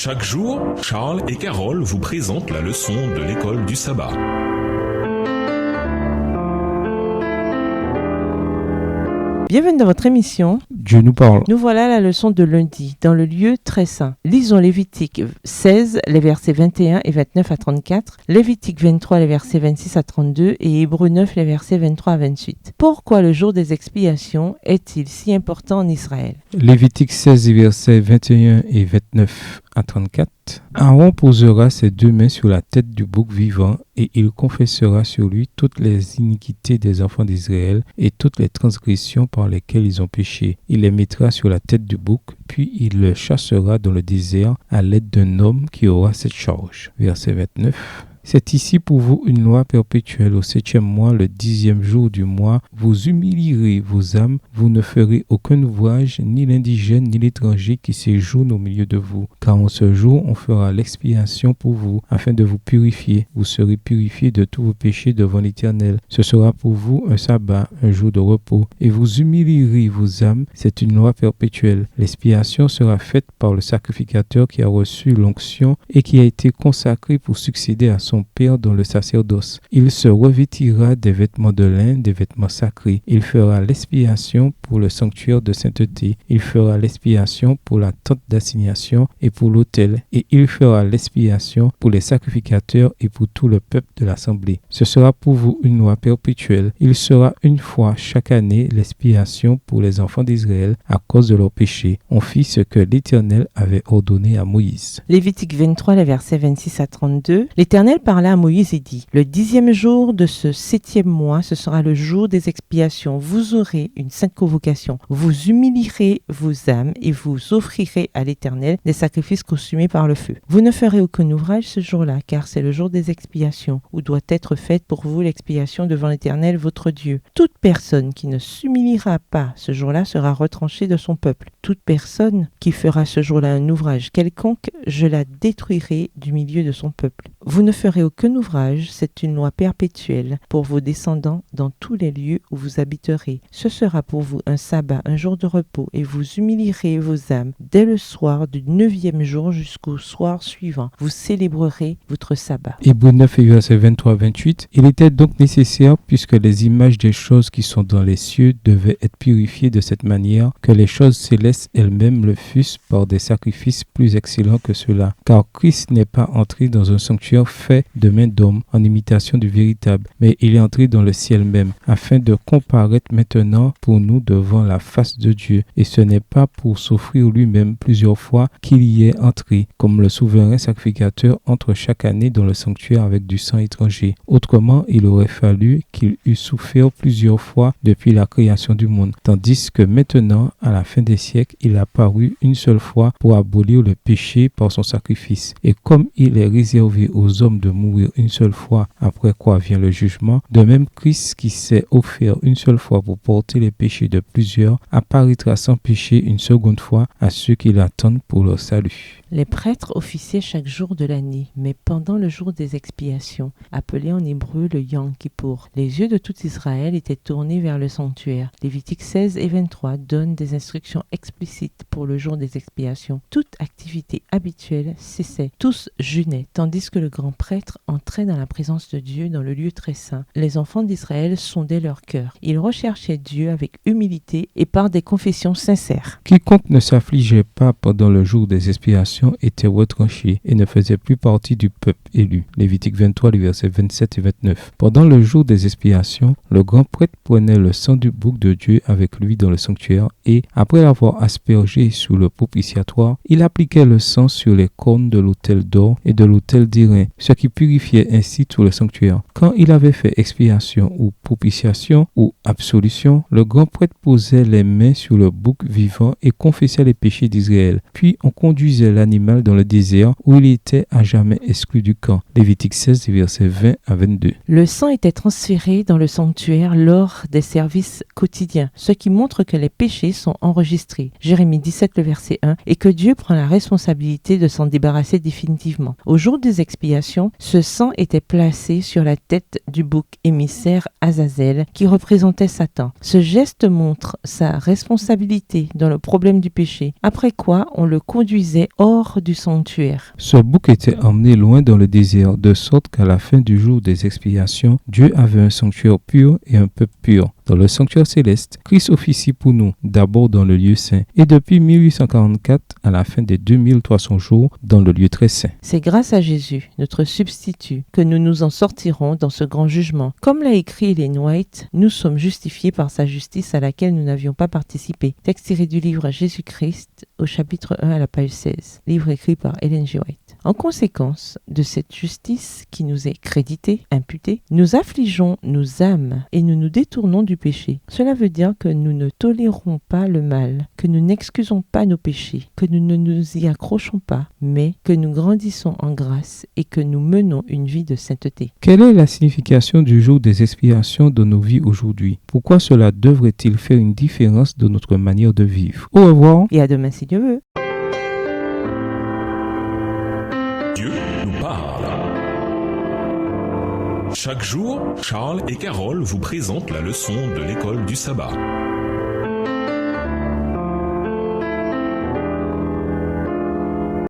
Chaque jour, Charles et Carole vous présentent la leçon de l'école du sabbat. Bienvenue dans votre émission. Dieu nous parle. Nous voilà à la leçon de lundi, dans le lieu très saint. Lisons Lévitique 16, les versets 21 et 29 à 34, Lévitique 23, les versets 26 à 32 et Hébreux 9, les versets 23 à 28. Pourquoi le jour des expiations est-il si important en Israël? Lévitique 16, versets 21 et 29 à 34. Aaron posera ses deux mains sur la tête du bouc vivant et il confessera sur lui toutes les iniquités des enfants d'Israël et toutes les transgressions par lesquelles ils ont péché. Il les mettra sur la tête du bouc, puis il le chassera dans le désert à l'aide d'un homme qui aura cette charge. Verset 29. C'est ici pour vous une loi perpétuelle. Au 7e mois, le 10e jour du mois, vous humilierez vos âmes. Vous ne ferez aucun ouvrage, ni l'indigène, ni l'étranger qui séjourne au milieu de vous. Car en ce jour, on fera l'expiation pour vous, afin de vous purifier. Vous serez purifiés de tous vos péchés devant l'Éternel. Ce sera pour vous un sabbat, un jour de repos. Et vous humilierez vos âmes. C'est une loi perpétuelle. L'expiation sera faite par le sacrificateur qui a reçu l'onction et qui a été consacré pour succéder à son père dans le sacerdoce. Il se revêtira des vêtements de lin, des vêtements sacrés. Il fera l'expiation pour le sanctuaire de sainteté. Il fera l'expiation pour la tente d'assignation et pour l'autel. Et il fera l'expiation pour les sacrificateurs et pour tout le peuple de l'assemblée. Ce sera pour vous une loi perpétuelle. Il sera une fois chaque année l'expiation pour les enfants d'Israël à cause de leurs péchés. On fit ce que l'Éternel avait ordonné à Moïse. Lévitique 23, les versets 26 à 32. L'Éternel parla à Moïse et dit: Le 10e jour de ce 7e mois, ce sera le jour des expiations. Vous aurez une sainte convocation. Vous humilierez vos âmes et vous offrirez à l'Éternel des sacrifices consumés par le feu. Vous ne ferez aucun ouvrage ce jour-là, car c'est le jour des expiations, où doit être faite pour vous l'expiation devant l'Éternel votre Dieu. Toute personne qui ne s'humiliera pas ce jour-là sera retranchée de son peuple. Toute personne qui fera ce jour-là un ouvrage quelconque, je la détruirai du milieu de son peuple. Vous ne ferez aucun ouvrage, c'est une loi perpétuelle pour vos descendants dans tous les lieux où vous habiterez. Ce sera pour vous un sabbat, un jour de repos, et vous humilierez vos âmes dès le soir du 9e jour jusqu'au soir suivant. Vous célébrerez votre sabbat. Hébreux 9, versets 23 à 28. Il était donc nécessaire, puisque les images des choses qui sont dans les cieux devaient être purifiées de cette manière, que les choses célestes elles-mêmes le fussent par des sacrifices plus excellents que ceux-là. Car Christ n'est pas entré dans un sanctuaire fait de main d'homme en imitation du véritable, mais il est entré dans le ciel même, afin de comparaître maintenant pour nous devant la face de Dieu. Et ce n'est pas pour s'offrir lui-même plusieurs fois qu'il y est entré, comme le souverain sacrificateur entre chaque année dans le sanctuaire avec du sang étranger. Autrement, il aurait fallu qu'il eût souffert plusieurs fois depuis la création du monde, tandis que maintenant, à la fin des siècles, il a paru une seule fois pour abolir le péché par son sacrifice. Et comme il est réservé aux hommes de mourir une seule fois, après quoi vient le jugement, de même Christ qui s'est offert une seule fois pour porter les péchés de plusieurs, apparaîtra sans péché une seconde fois à ceux qui l'attendent pour leur salut. Les prêtres officiaient chaque jour de l'année, mais pendant le jour des expiations, appelé en hébreu le Yom Kippour. Les yeux de tout Israël étaient tournés vers le sanctuaire. Lévitique 16 et 23 donnent des instructions explicites pour le jour des expiations. Toute activité habituelle cessait. Tous jeûnaient, tandis que le grand prêtre entrait dans la présence de Dieu dans le lieu très saint. Les enfants d'Israël sondaient leur cœur. Ils recherchaient Dieu avec humilité et par des confessions sincères. Quiconque ne s'affligeait pas pendant le jour des expiations était retranché et ne faisait plus partie du peuple élu. Lévitique 23, les versets 27 et 29. Pendant le jour des expiations, le grand prêtre prenait le sang du bouc de Dieu avec lui dans le sanctuaire et, après l'avoir aspergé sur le propitiatoire, il appliquait le sang sur les cornes de l'autel d'or et de l'autel d'airain, ce qui purifiait ainsi tout le sanctuaire. Quand il avait fait expiation ou propitiation ou absolution, le grand prêtre posait les mains sur le bouc vivant et confessait les péchés d'Israël. Puis on conduisait l'animal dans le désert où il était à jamais exclu du camp. Lévitique 16, versets 20 à 22. Le sang était transféré dans le sanctuaire lors lors des services quotidiens, ce qui montre que les péchés sont enregistrés. Jérémie 17, le verset 1, et que Dieu prend la responsabilité de s'en débarrasser définitivement. Au jour des expiations, ce sang était placé sur la tête du bouc émissaire Azazel, qui représentait Satan. Ce geste montre sa responsabilité dans le problème du péché, après quoi on le conduisait hors du sanctuaire. Ce bouc était emmené loin dans le désert, de sorte qu'à la fin du jour des expiations, Dieu avait un sanctuaire pur et un peuple pur. Dans le sanctuaire céleste, Christ officie pour nous, d'abord dans le lieu saint, et depuis 1844, à la fin des 2300 jours, dans le lieu très saint. C'est grâce à Jésus, notre substitut, que nous nous en sortirons dans ce grand jugement. Comme l'a écrit Ellen White, nous sommes justifiés par sa justice à laquelle nous n'avions pas participé. Texte tiré du livre Jésus-Christ, au chapitre 1 à la page 16. Livre écrit par Ellen G. White. En conséquence de cette justice qui nous est créditée, imputée, nous affligeons nos âmes et nous nous détournons du péché. Cela veut dire que nous ne tolérons pas le mal, que nous n'excusons pas nos péchés, que nous ne nous y accrochons pas, mais que nous grandissons en grâce et que nous menons une vie de sainteté. Quelle est la signification du jour des expiations dans nos vies aujourd'hui? Pourquoi cela devrait-il faire une différence dans notre manière de vivre? Au revoir et à demain si Dieu veut. Dieu nous parle. Chaque jour, Charles et Carole vous présentent la leçon de l'école du sabbat.